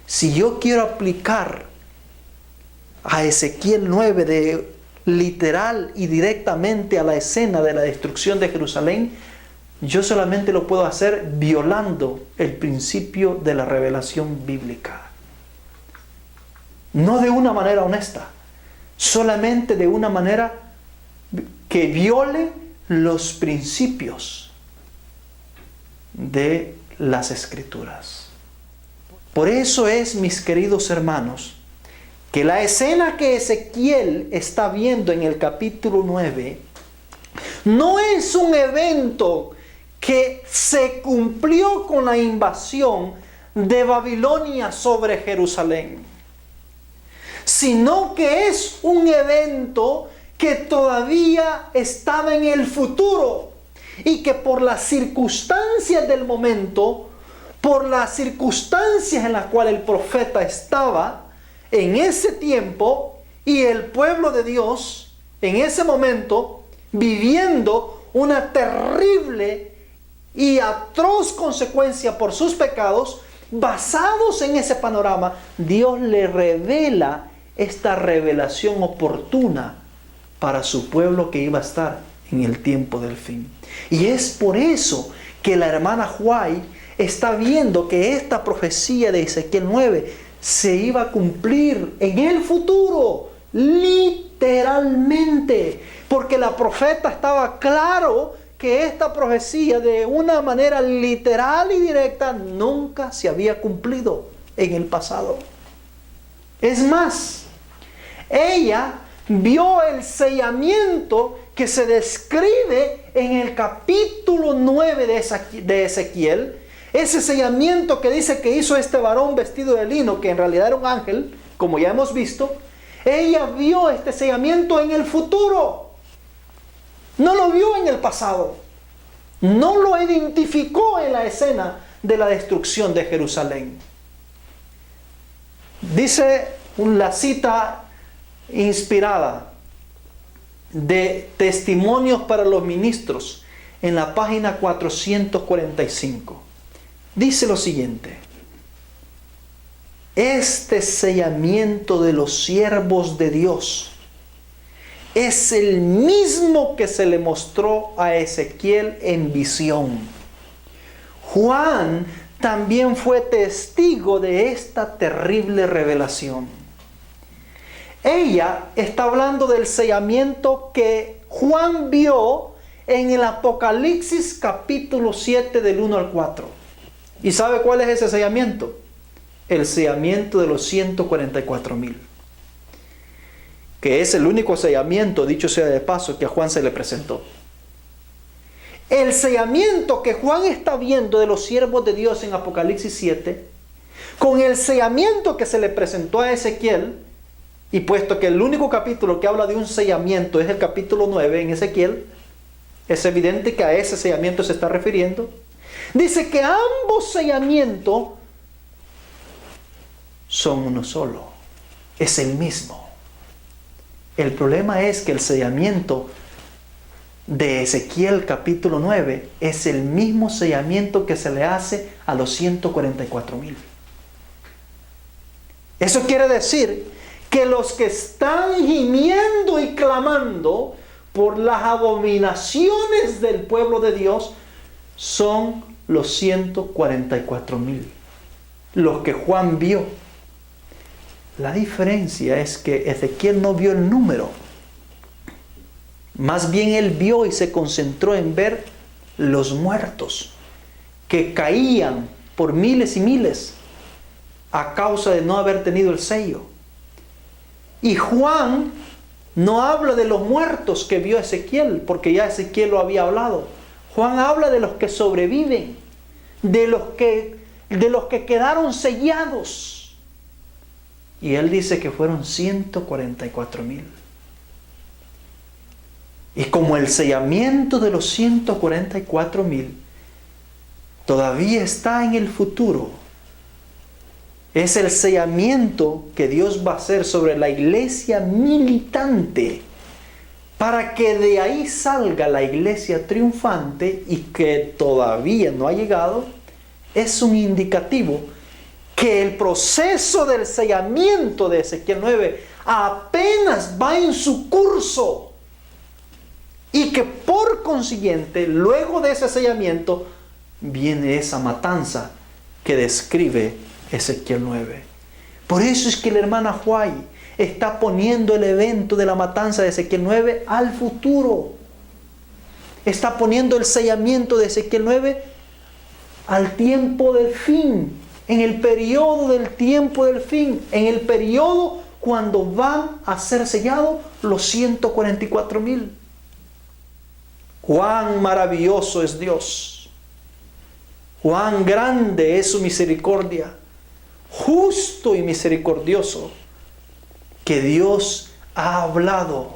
si yo quiero aplicar a Ezequiel 9 de literal y directamente a la escena de la destrucción de Jerusalén, yo solamente lo puedo hacer violando el principio de la revelación bíblica. No de una manera honesta, solamente de una manera que viole los principios de las Escrituras. Por eso es, mis queridos hermanos, que la escena que Ezequiel está viendo en el capítulo 9 no es un evento que se cumplió con la invasión de Babilonia sobre Jerusalén, sino que es un evento que todavía estaba en el futuro y que por las circunstancias del momento, por las circunstancias en las cuales el profeta estaba en ese tiempo y el pueblo de Dios en ese momento viviendo una terrible y atroz consecuencia por sus pecados, basados en ese panorama, Dios le revela esta revelación oportuna para su pueblo que iba a estar en el tiempo del fin. Y es por eso que la hermana White está viendo que esta profecía de Ezequiel 9 se iba a cumplir en el futuro, literalmente, porque la profeta estaba claro que esta profecía de una manera literal y directa nunca se había cumplido en el pasado. Es más, ella vio el sellamiento que se describe en el capítulo 9 de Ezequiel, ese sellamiento que dice que hizo este varón vestido de lino, que en realidad era un ángel, como ya hemos visto. Ella vio este sellamiento en el futuro, no lo vio en el pasado, no lo identificó en la escena de la destrucción de Jerusalén. Dice la cita inspirada de Testimonios para los Ministros en la página 445. Dice lo siguiente: este sellamiento de los siervos de Dios es el mismo que se le mostró a Ezequiel en visión. Juan también fue testigo de esta terrible revelación. Ella está hablando del sellamiento que Juan vio en el Apocalipsis capítulo 7 del 1 al 4. ¿Y sabe cuál es ese sellamiento? El sellamiento de los 144,000. Que es el único sellamiento, dicho sea de paso, que a Juan se le presentó. El sellamiento que Juan está viendo de los siervos de Dios en Apocalipsis 7, con el sellamiento que se le presentó a Ezequiel, y puesto que el único capítulo que habla de un sellamiento es el capítulo 9 en Ezequiel, es evidente que a ese sellamiento se está refiriendo. Dice que ambos sellamientos son uno solo, es el mismo. El problema es que el sellamiento de Ezequiel capítulo 9 es el mismo sellamiento que se le hace a los 144,000. Eso quiere decir que los que están gimiendo y clamando por las abominaciones del pueblo de Dios son los 144,000, los que Juan vio. La diferencia es que Ezequiel no vio el número. Más bien él vio y se concentró en ver los muertos que caían por miles y miles a causa de no haber tenido el sello. Y Juan no habla de los muertos que vio Ezequiel, porque ya Ezequiel lo había hablado. Juan habla de los que sobreviven, de los que quedaron sellados. Y él dice que fueron 144,000. Y como el sellamiento de los 144,000 todavía está en el futuro, es el sellamiento que Dios va a hacer sobre la iglesia militante, para que de ahí salga la iglesia triunfante y que todavía no ha llegado. Es un indicativo que el proceso del sellamiento de Ezequiel 9 apenas va en su curso, y que por consiguiente, luego de ese sellamiento, viene esa matanza que describe Ezequiel 9. Por eso es que la hermana White está poniendo el evento de la matanza de Ezequiel 9 al futuro. Está poniendo el sellamiento de Ezequiel 9 al tiempo del fin, en el periodo del tiempo del fin, en el periodo cuando van a ser sellados los 144,000. Cuán maravilloso es Dios, cuán grande es su misericordia, justo y misericordioso, que Dios ha hablado,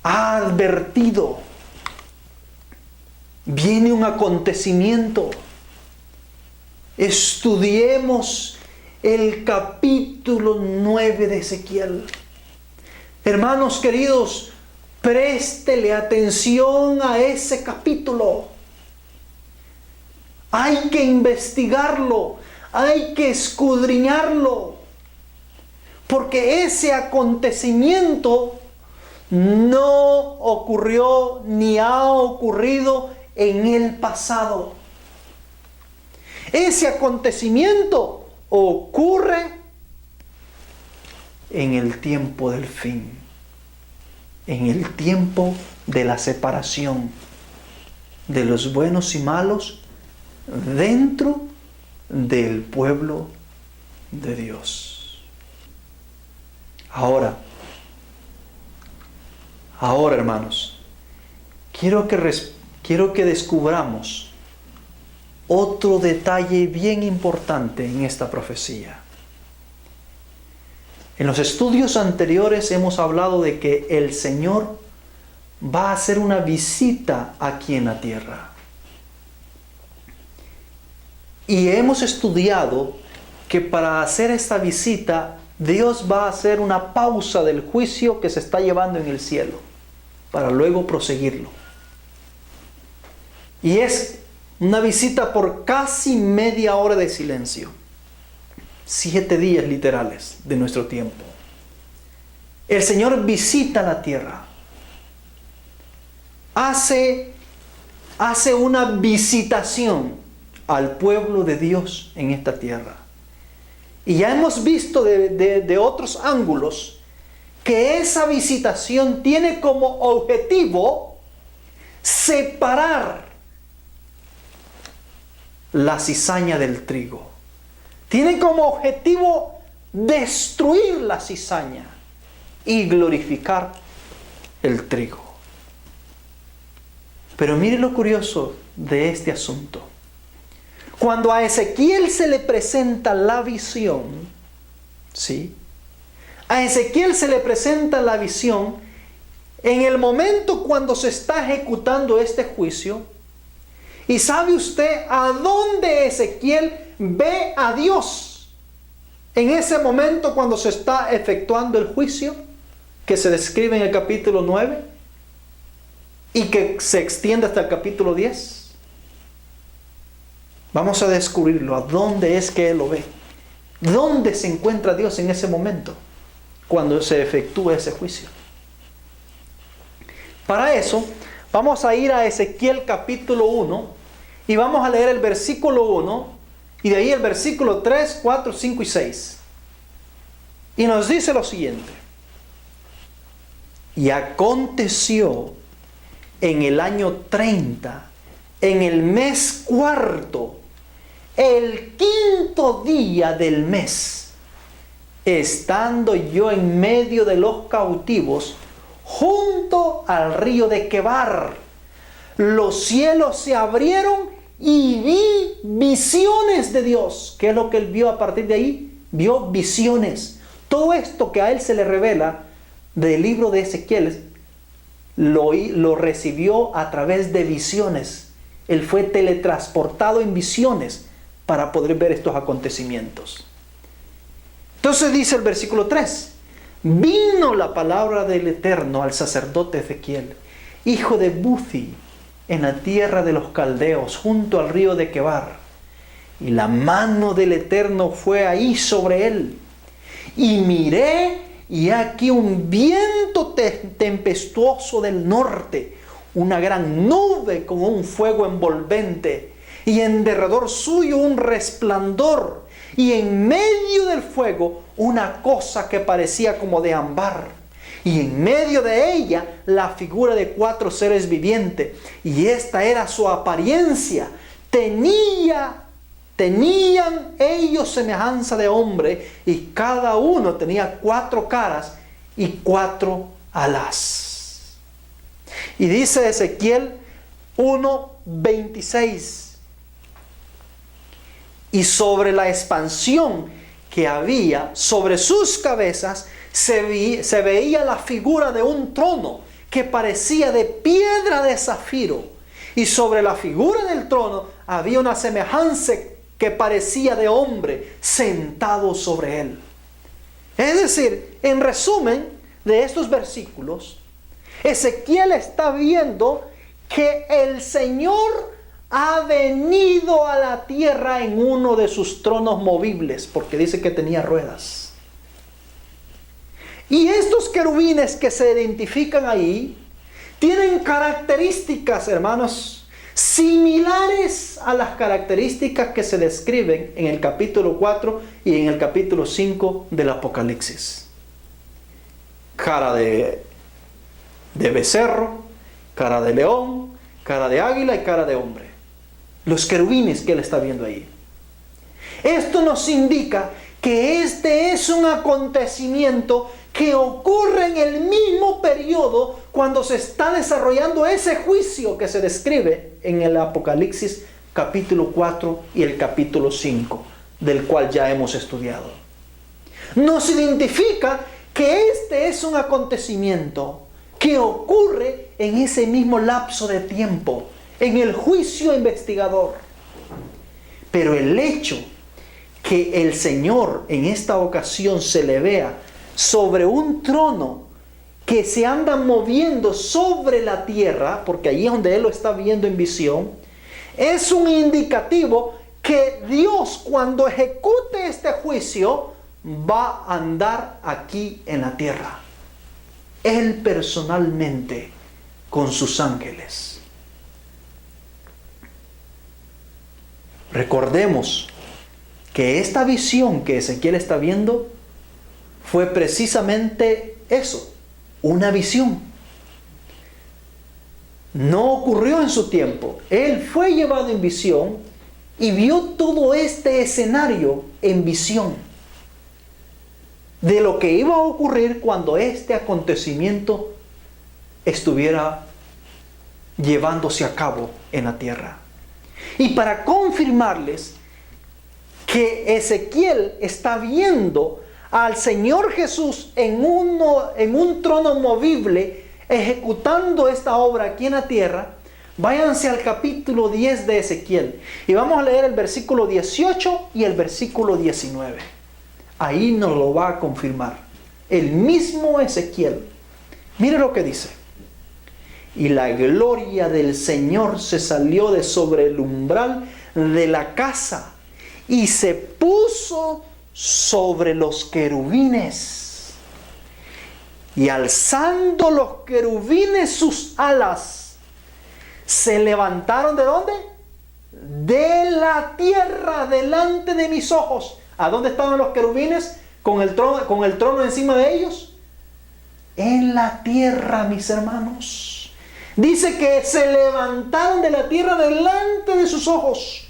ha advertido. Viene un acontecimiento. Estudiemos el capítulo 9 de Ezequiel. Hermanos queridos, préstele atención a ese capítulo. Hay que investigarlo, hay que escudriñarlo, porque ese acontecimiento no ocurrió ni ha ocurrido en el pasado. Ese acontecimiento ocurre en el tiempo del fin, en el tiempo de la separación de los buenos y malos dentro del pueblo de Dios. Ahora, hermanos, quiero que descubramos otro detalle bien importante en esta profecía. En los estudios anteriores hemos hablado de que el Señor va a hacer una visita aquí en la tierra. Y hemos estudiado que para hacer esta visita, Dios va a hacer una pausa del juicio que se está llevando en el cielo, para luego proseguirlo. Y es una visita por casi media hora de silencio. 7 días literales de nuestro tiempo. El Señor visita la tierra. Hace una visitación al pueblo de Dios en esta tierra. Y ya hemos visto de otros ángulos que esa visitación tiene como objetivo separar la cizaña del trigo. Tiene como objetivo destruir la cizaña y glorificar el trigo. Pero mire lo curioso de este asunto. Cuando a Ezequiel se le presenta la visión, ¿sí? A Ezequiel se le presenta la visión en el momento cuando se está ejecutando este juicio. ¿Y sabe usted a dónde Ezequiel ve a Dios en ese momento cuando se está efectuando el juicio que se describe en el capítulo 9 y que se extiende hasta el capítulo 10? Vamos a descubrirlo. ¿A dónde es que él lo ve? ¿Dónde se encuentra Dios en ese momento cuando se efectúa ese juicio? Para eso vamos a ir a Ezequiel capítulo 1 y vamos a leer el versículo 1 y de ahí el versículo 3, 4, 5 y 6. Y nos dice lo siguiente. Y aconteció en el año 30, en el mes cuarto, el 5º día del mes, estando yo en medio de los cautivos, junto al río de Quebar, los cielos se abrieron y vi visiones de Dios. ¿Qué es lo que él vio a partir de ahí? Vio visiones. Todo esto que a él se le revela del libro de Ezequiel lo recibió a través de visiones. Él fue teletransportado en visiones para poder ver estos acontecimientos. Entonces dice el versículo 3: vino la palabra del Eterno al sacerdote Ezequiel, hijo de Buzi, en la tierra de los caldeos, junto al río de Quebar. Y la mano del Eterno fue ahí sobre él. Y miré, y aquí un viento tempestuoso del norte, una gran nube como un fuego envolvente, y en derredor suyo un resplandor, y en medio del fuego una cosa que parecía como de ámbar, y en medio de ella la figura de 4 seres vivientes, y esta era su apariencia. Tenían ellos semejanza de hombre, y cada uno tenía 4 caras y 4 alas. Y dice Ezequiel 1:26: y sobre la expansión que había sobre sus cabezas se veía la figura de un trono que parecía de piedra de zafiro, y sobre la figura del trono había una semejanza que parecía de hombre sentado sobre él. Es decir, en resumen de estos versículos, Ezequiel está viendo que el Señor ha venido a la tierra en uno de sus tronos movibles, porque dice que tenía ruedas. Y estos querubines que se identifican ahí tienen características, hermanos, similares a las características que se describen en el capítulo 4 y en el capítulo 5 del Apocalipsis. Cara de becerro, cara de león, cara de águila y cara de hombre. Los querubines que él está viendo ahí. Esto nos indica que este es un acontecimiento que ocurre en el mismo periodo cuando se está desarrollando ese juicio que se describe en el Apocalipsis capítulo 4 y el capítulo 5, del cual ya hemos estudiado. Nos identifica que este es un acontecimiento que ocurre en ese mismo lapso de tiempo, en el juicio investigador. Pero el hecho que el Señor en esta ocasión se le vea sobre un trono que se anda moviendo sobre la tierra, porque allí es donde Él lo está viendo en visión, es un indicativo que Dios, cuando ejecute este juicio, va a andar aquí en la tierra. Él personalmente con sus ángeles. Recordemos que esta visión que Ezequiel está viendo fue precisamente eso, una visión. No ocurrió en su tiempo. Él fue llevado en visión y vio todo este escenario en visión de lo que iba a ocurrir cuando este acontecimiento estuviera llevándose a cabo en la tierra. Y para confirmarles que Ezequiel está viendo al Señor Jesús en un trono movible, ejecutando esta obra aquí en la tierra, váyanse al capítulo 10 de Ezequiel. Y vamos a leer el versículo 18 y el versículo 19. Ahí nos lo va a confirmar el mismo Ezequiel. Mire lo que dice. Y la gloria del Señor se salió de sobre el umbral de la casa y se puso sobre los querubines. Y alzando los querubines sus alas, se levantaron ¿de dónde? De la tierra delante de mis ojos. ¿A dónde estaban los querubines con el trono encima de ellos? En la tierra, mis hermanos. Dice que se levantaron de la tierra delante de sus ojos.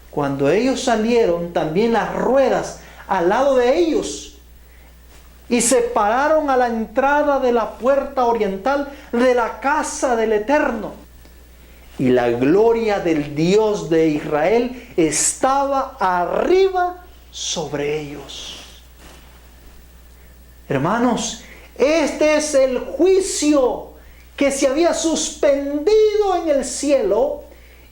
Cuando ellos salieron, también las ruedas al lado de ellos, y se pararon a la entrada de la puerta oriental de la casa del Eterno. Y la gloria del Dios de Israel estaba arriba sobre ellos. Hermanos, este es el juicio que se había suspendido en el cielo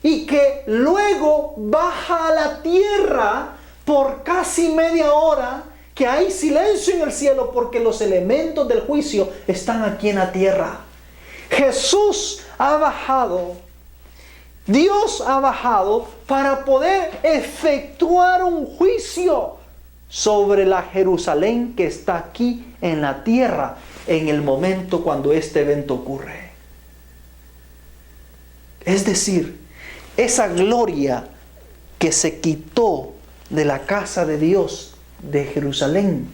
y que luego baja a la tierra por casi media hora, que hay silencio en el cielo porque los elementos del juicio están aquí en la tierra. Jesús ha bajado, Dios ha bajado para poder efectuar un juicio sobre la Jerusalén que está aquí en la tierra en el momento cuando este evento ocurre. Es decir, esa gloria que se quitó de la casa de Dios de Jerusalén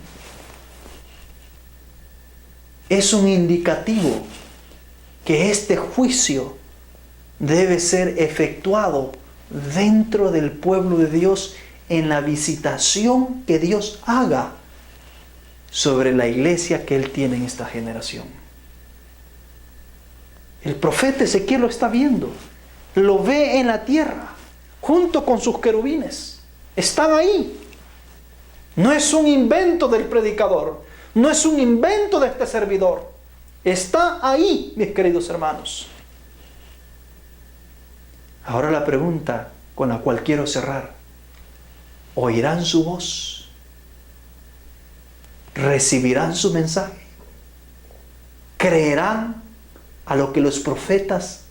es un indicativo que este juicio debe ser efectuado dentro del pueblo de Dios en la visitación que Dios haga sobre la iglesia que Él tiene en esta generación. El profeta Ezequiel lo está viendo, lo ve en la tierra, junto con sus querubines. Están ahí. No es un invento del predicador, no es un invento de este servidor. Está ahí, mis queridos hermanos. Ahora la pregunta con la cual quiero cerrar: ¿oirán su voz? ¿Recibirán su mensaje? ¿Creerán a lo que los profetas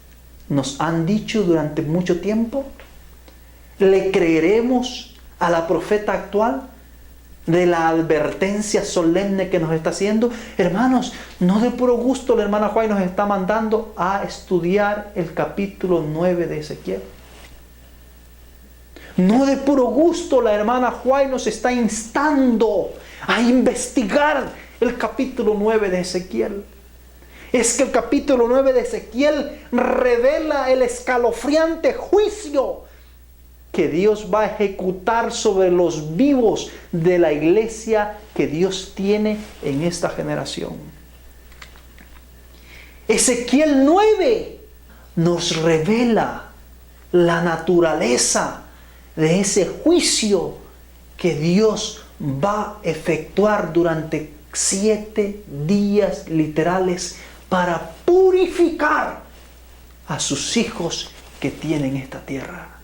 nos han dicho durante mucho tiempo? ¿Le creeremos a la profeta actual? de la advertencia solemne que nos está haciendo? Hermanos, no de puro gusto la hermana White nos está mandando a estudiar el capítulo 9 de Ezequiel. No de puro gusto la hermana White nos está instando a investigar el capítulo 9 de Ezequiel. Es que el capítulo 9 de Ezequiel revela el escalofriante juicio que Dios va a ejecutar sobre los vivos de la iglesia que Dios tiene en esta generación. Ezequiel 9 nos revela la naturaleza de ese juicio que Dios va a efectuar durante 7 días literales para purificar a sus hijos que tienen esta tierra.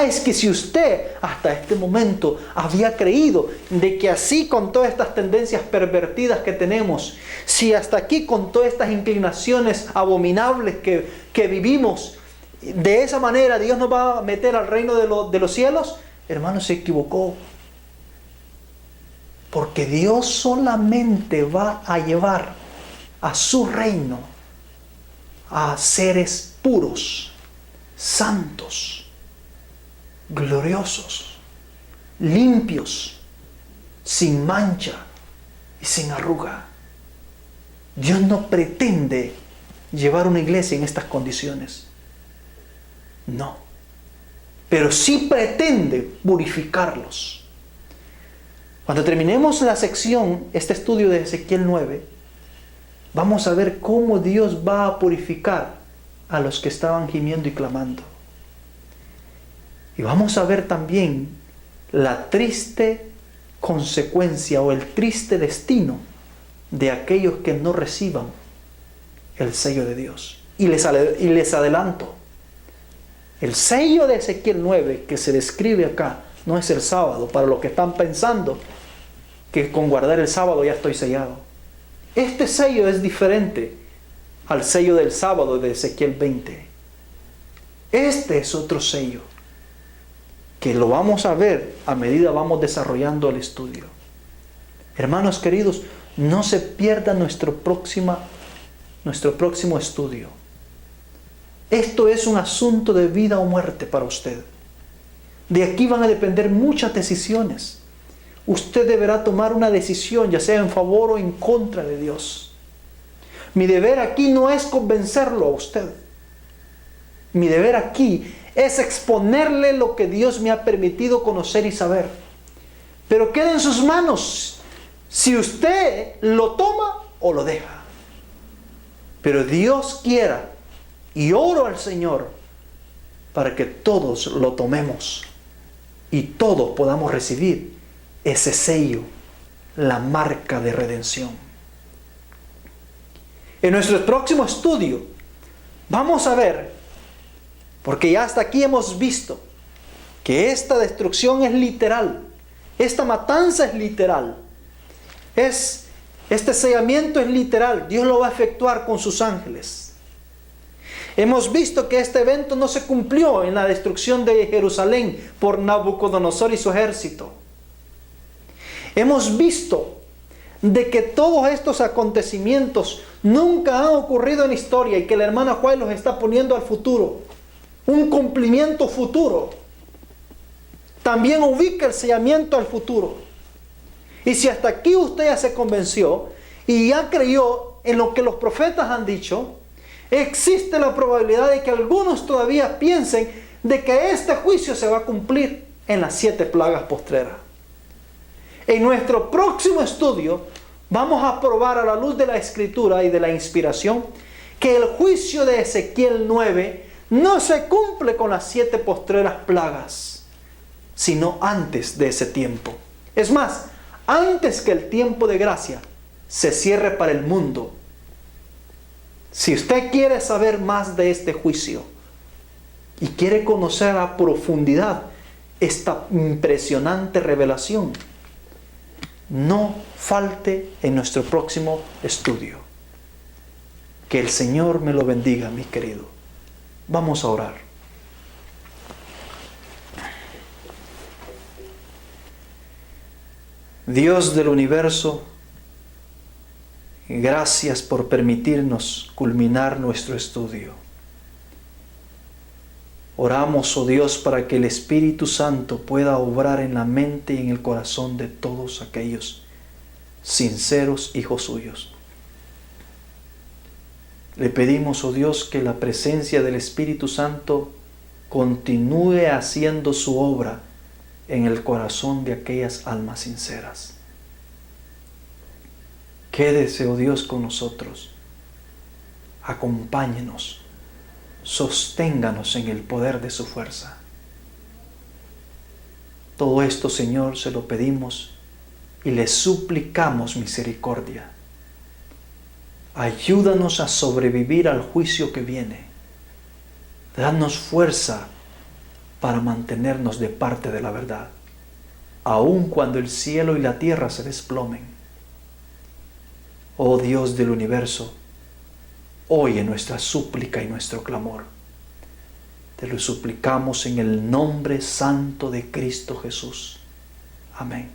Es que si usted hasta este momento había creído de que así con todas estas tendencias pervertidas que tenemos, si hasta aquí con todas estas inclinaciones abominables que vivimos, de esa manera Dios nos va a meter al reino de los cielos, hermano, se equivocó. Porque Dios solamente va a llevar a su reino a seres puros, santos, gloriosos, limpios, sin mancha y sin arruga. Dios no pretende llevar una iglesia en estas condiciones. No. Pero sí pretende purificarlos. Cuando terminemos la sección, este estudio de Ezequiel 9, vamos a ver cómo Dios va a purificar a los que estaban gimiendo y clamando. Y vamos a ver también la triste consecuencia o el triste destino de aquellos que no reciban el sello de Dios. Y les adelanto, el sello de Ezequiel 9 que se describe acá no es el sábado, para los que están pensando que con guardar el sábado ya estoy sellado. Este sello es diferente al sello del sábado de Ezequiel 20. Este es otro sello que lo vamos a ver a medida vamos desarrollando el estudio. Hermanos queridos, no se pierda nuestro próximo estudio. Esto es un asunto de vida o muerte para usted. De aquí van a depender muchas decisiones. Usted deberá tomar una decisión, ya sea en favor o en contra de Dios. Mi deber aquí no es convencerlo a usted. Mi deber aquí es exponerle lo que Dios me ha permitido conocer y saber. Pero queda en sus manos si usted lo toma o lo deja. Pero Dios quiera, y oro al Señor para que todos lo tomemos y todos podamos recibir ese sello, la marca de redención. En nuestro próximo estudio vamos a ver, porque ya hasta aquí hemos visto que esta destrucción es literal, esta matanza es literal, este sellamiento es literal, Dios lo va a efectuar con sus ángeles. Hemos visto que este evento no se cumplió en la destrucción de Jerusalén por Nabucodonosor y su ejército. Hemos visto de que todos estos acontecimientos nunca han ocurrido en la historia y que la hermana Juárez los está poniendo al futuro. Un cumplimiento futuro. También ubica el sellamiento al futuro. Y si hasta aquí usted ya se convenció y ya creyó en lo que los profetas han dicho, existe la probabilidad de que algunos todavía piensen de que este juicio se va a cumplir en las 7 plagas postreras. En nuestro próximo estudio vamos a probar a la luz de la Escritura y de la inspiración que el juicio de Ezequiel 9 no se cumple con las 7 postreras plagas, sino antes de ese tiempo. Es más, antes que el tiempo de gracia se cierre para el mundo. Si usted quiere saber más de este juicio y quiere conocer a profundidad esta impresionante revelación, no falte en nuestro próximo estudio. Que el Señor me lo bendiga, mi querido. Vamos a orar. Dios del universo, gracias por permitirnos culminar nuestro estudio. Oramos, oh Dios, para que el Espíritu Santo pueda obrar en la mente y en el corazón de todos aquellos sinceros hijos suyos. Le pedimos, oh Dios, que la presencia del Espíritu Santo continúe haciendo su obra en el corazón de aquellas almas sinceras. Quédese, oh Dios, con nosotros. Acompáñenos. Sosténganos en el poder de su fuerza. Todo esto, Señor, se lo pedimos y le suplicamos misericordia. Ayúdanos a sobrevivir al juicio que viene. Danos fuerza para mantenernos de parte de la verdad, aun cuando el cielo y la tierra se desplomen. Oh Dios del universo, oye nuestra súplica y nuestro clamor. Te lo suplicamos en el nombre santo de Cristo Jesús. Amén.